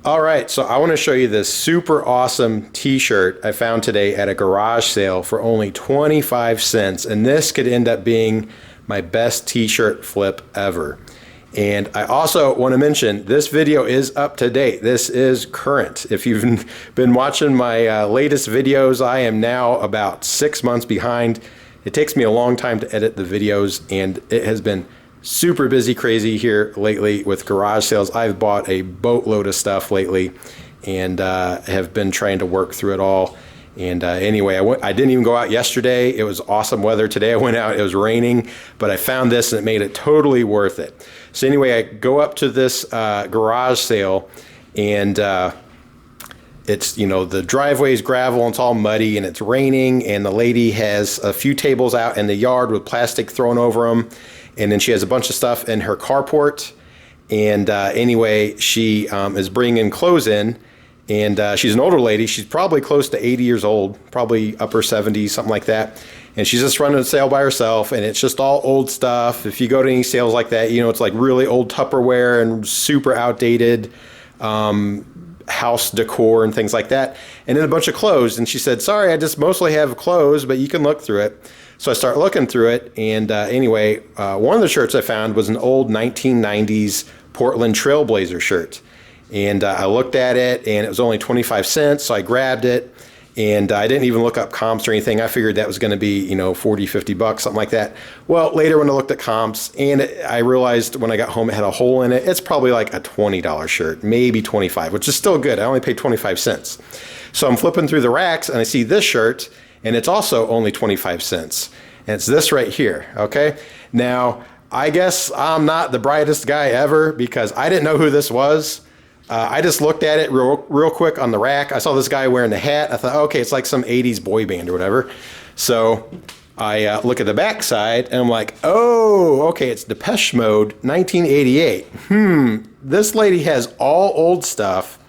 All right, so I want to show you this super awesome t-shirt I found today at a garage sale for only 25 cents. And this could end up being my best t-shirt flip ever. And I also want to mention this video is up to date. This is current. If you've been watching my latest videos, I am now about 6 months behind. It takes me a long time to edit the videos, and it has been super busy, crazy here lately with garage sales. I've bought a boatload of stuff lately and have been trying to work through it all. And anyway, I didn't even go out yesterday. It was awesome weather. Today I went out, it was raining, but I found this and it made it totally worth it. So anyway, I go up to this garage sale, and it's, you know, the driveway's gravel and it's all muddy and it's raining, and the lady has a few tables out in the yard with plastic thrown over them. And then she has a bunch of stuff in her carport. And anyway, she is bringing clothes in. And she's an older lady. She's probably close to 80 years old, probably upper 70s, something like that. And she's just running a sale by herself. And it's just all old stuff. If you go to any sales like that, you know, it's like really old Tupperware and super outdated house decor and things like that. And then a bunch of clothes. And she said, sorry, I just mostly have clothes, but you can look through it. So I start looking through it, and anyway, one of the shirts I found was an old 1990s Portland Trailblazer shirt. And I looked at it, and it was only 25 cents, so I grabbed it, and I didn't even look up comps or anything. I figured that was going to be, you know, 40, 50 bucks, something like that. Well, later when I looked at comps, and I realized when I got home it had a hole in it, it's probably like a $20 shirt, maybe 25, which is still good. I only paid 25 cents. So I'm flipping through the racks, and I see this shirt, and it's also only 25 cents. And it's this right here, okay? Now, I guess I'm not the brightest guy ever because I didn't know who this was. I just looked at it real quick on the rack. I saw this guy wearing the hat. I thought, okay, it's like some 80s boy band or whatever. So I look at the back side, and I'm like, oh, okay, it's Depeche Mode, 1988. This lady has all old stuff,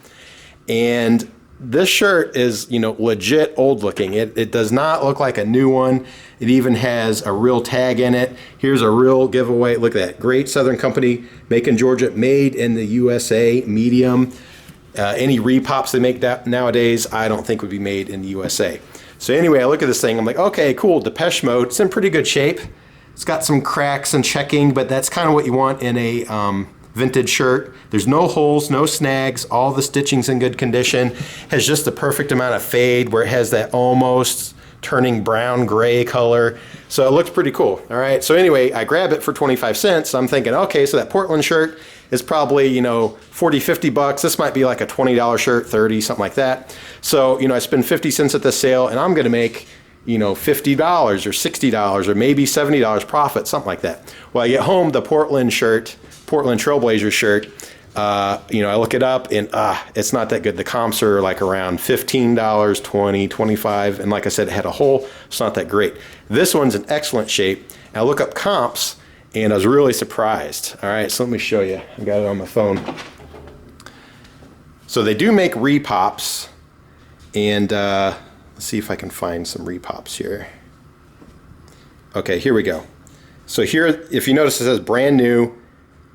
and this shirt is, you know, legit old looking. It does not look like a new one. It even has a real tag in it. Here's a real giveaway. Look at that. Great Southern Company, made in Georgia, made in the USA, medium. Any repops they make that nowadays, I don't think would be made in the USA. So anyway, I look at this thing. I'm like, okay, cool. Depeche Mode. It's in pretty good shape. It's got some cracks and checking, but that's kind of what you want in a vintage shirt. There's no holes, no snags, all the stitching's in good condition, has just the perfect amount of fade where it has that almost turning brown gray color. So it looks pretty cool. All right, so anyway, I grab it for 25 cents. I'm thinking, okay, so that Portland shirt is probably, you know, 40, 50 bucks. This might be like a $20 shirt, 30, something like that. So, you know, I spend 50 cents at the sale, and I'm gonna make, you know, $50 or $60 or maybe $70 profit, something like that. Well, I get home, the Portland Trailblazer shirt, you know, I look it up, and it's not that good. The comps are like around $15, $20, $25, and like I said, it had a hole. It's not that great. This one's in excellent shape. And I look up comps, and I was really surprised. All right, so let me show you. I got it on my phone. So they do make repops, and let's see if I can find some repops here. Okay, here we go. So here, if you notice, it says brand new,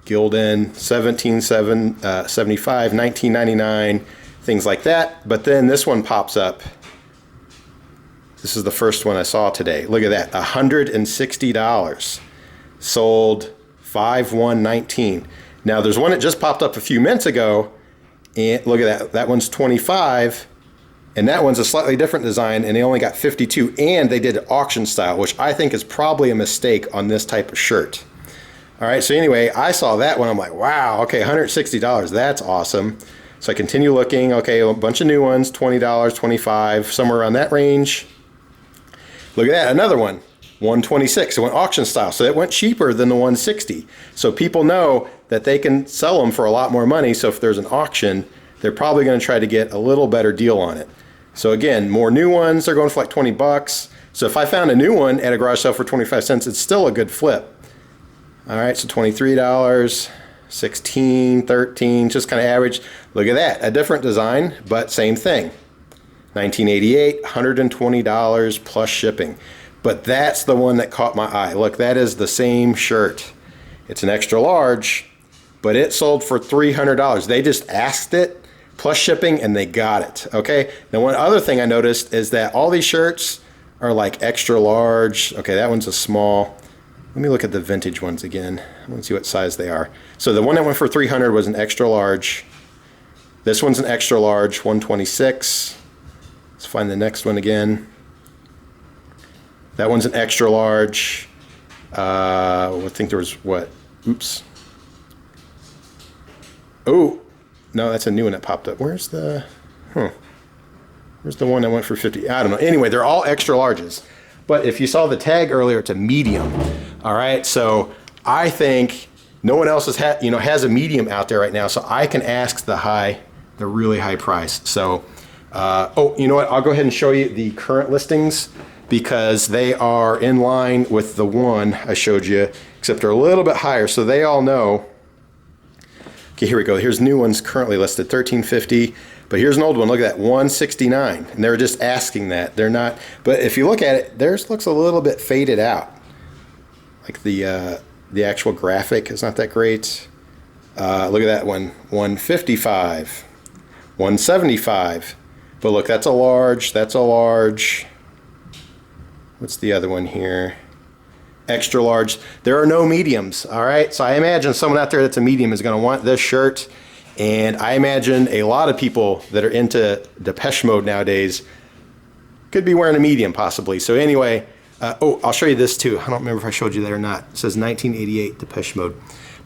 Gildan, 1775, 1999, things like that. But then this one pops up. This is the first one I saw today. Look at that, $160. Sold 5/1/19. Now there's one that just popped up a few minutes ago, and look at that. That one's 25, and that one's a slightly different design, and they only got 52, and they did auction style, which I think is probably a mistake on this type of shirt. All right, so anyway, I saw that one. I'm like, wow, okay, $160. That's awesome. So I continue looking. Okay, a bunch of new ones, $20, $25, somewhere around that range. Look at that, another one, $126. It went auction style, so it went cheaper than the $160. So people know that they can sell them for a lot more money. So if there's an auction, they're probably going to try to get a little better deal on it. So again, more new ones, they're going for like 20 bucks. So if I found a new one at a garage sale for 25 cents, it's still a good flip. All right, so $23, $16, $13, just kind of average. Look at that, a different design, but same thing. $1988, $120 plus shipping. But that's the one that caught my eye. Look, that is the same shirt. It's an extra large, but it sold for $300. They just asked it plus shipping, and they got it. Okay. Now, one other thing I noticed is that all these shirts are like extra large. Okay, that one's a small. Let me look at the vintage ones again. I want to see what size they are. So the one that went for 300 was an extra large. This one's an extra large, 126. Let's find the next one again. That one's an extra large. I think there was what? Oops. Oh, no, that's a new one that popped up. Where's the, Where's the one that went for 50? I don't know. Anyway, they're all extra larges. But if you saw the tag earlier, it's a medium. All right, so I think no one else has a medium out there right now, so I can ask the really high price. So, oh, you know what? I'll go ahead and show you the current listings because they are in line with the one I showed you, except they're a little bit higher, so they all know. Okay, here we go. Here's new ones currently listed, $13.50. But here's an old one. Look at that, $169. And they were just asking that. They're not. But if you look at it, theirs looks a little bit faded out. Like the actual graphic is not that great. Look at that one, $155, $175. But look, that's a large. That's a large. What's the other one here? Extra large. There are no mediums. All right. So I imagine someone out there that's a medium is going to want this shirt. And I imagine a lot of people that are into Depeche Mode nowadays could be wearing a medium possibly. So anyway, oh, I'll show you this too. I don't remember if I showed you that or not. It says 1988 Depeche Mode.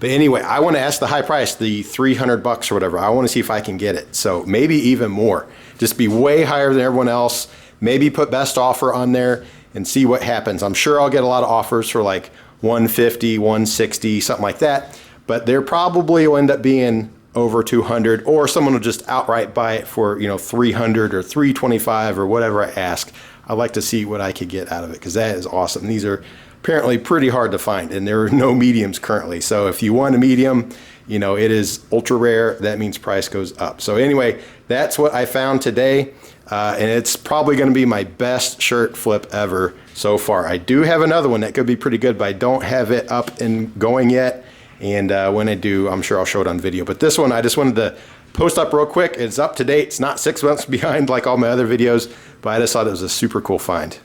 But anyway, I want to ask the high price, the $300 or whatever. I want to see if I can get it. So maybe even more. Just be way higher than everyone else. Maybe put best offer on there and see what happens. I'm sure I'll get a lot of offers for like 150, 160, something like that. But there probably will end up being over 200, or someone will just outright buy it for 300 or 325 or whatever I ask. I'd like to see what I could get out of it because that is awesome. These are apparently pretty hard to find, and there are no mediums currently. So if you want a medium, it is ultra rare. That means price goes up. So anyway, that's what I found today, and it's probably going to be my best shirt flip ever so far. I do have another one that could be pretty good, but I don't have it up and going yet. And when I do, I'm sure I'll show it on video. But this one, I just wanted to post up real quick. It's up to date. It's not 6 months behind like all my other videos, but I just thought it was a super cool find.